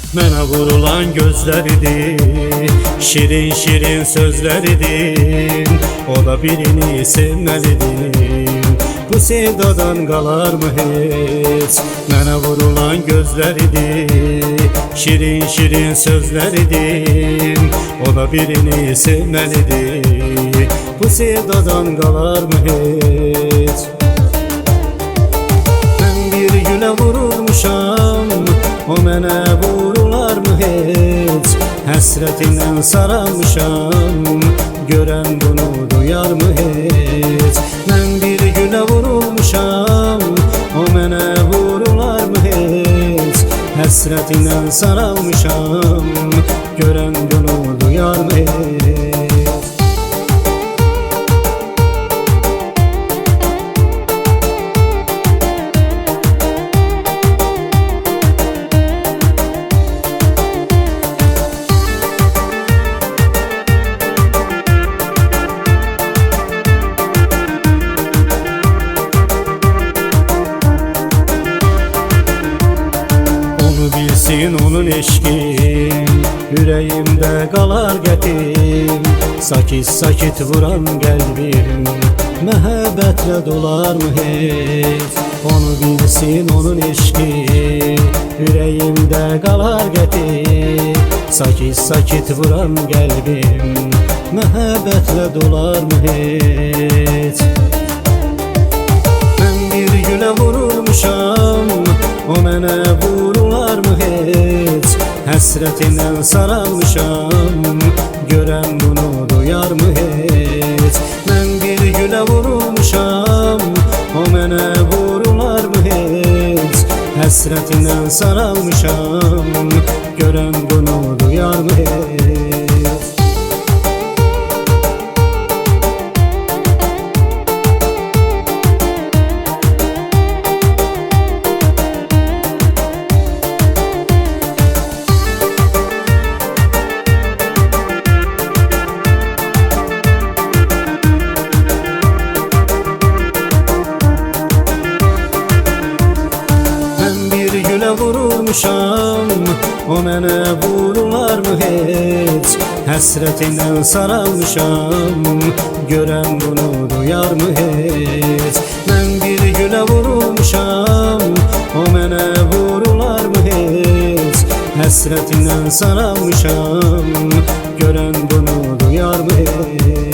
Mənə vurulan gözləridir, şirin şirin sözləridir. O da birini sevməlidir, bu sevdadan qalarmı heç? Mənə vurulan gözləridir, şirin şirin sözləridir. O da birini sevməlidir, bu sevdadan qalarmı heç? Mən bir gülə vurulmuşam, o mənə vurularmı heç? Həsrətindən saralmışam, görən bunu duyarmı heç? Mən bir gülə vurulmuşam, o mənə vurularmı heç? Həsrətindən saralmışam, görən bunu duyarmı heç? Bilsin onun eşkin, yüreğimdə qalar qətim. Sakit-sakit vuran qəlbim, məhəbbətlə dolarmı heç? Onu bilsin onun eşkin, yüreğimdə qalar qətim. Sakit-sakit vuran qəlbim, məhəbbətlə dolarmı heç? Mən bir gülə vurulmuşam, o mənə vurularmı heç? Həsrətindən saralmışam, görən bunu duyarmı heç? Mən bir gülə vurulmuşam, o mənə vurularmı heç? Həsrətindən saralmışam, görən bunu duyarmı heç? Vurulmuşam, o mənə vurularmı heç? Həsrətindən saralmışam, görən bunu duyarmı heç? Mən bir gülə vurulmuşam, o mənə vurularmı heç? Həsrətindən saralmışam, görən bunu duyarmı heç?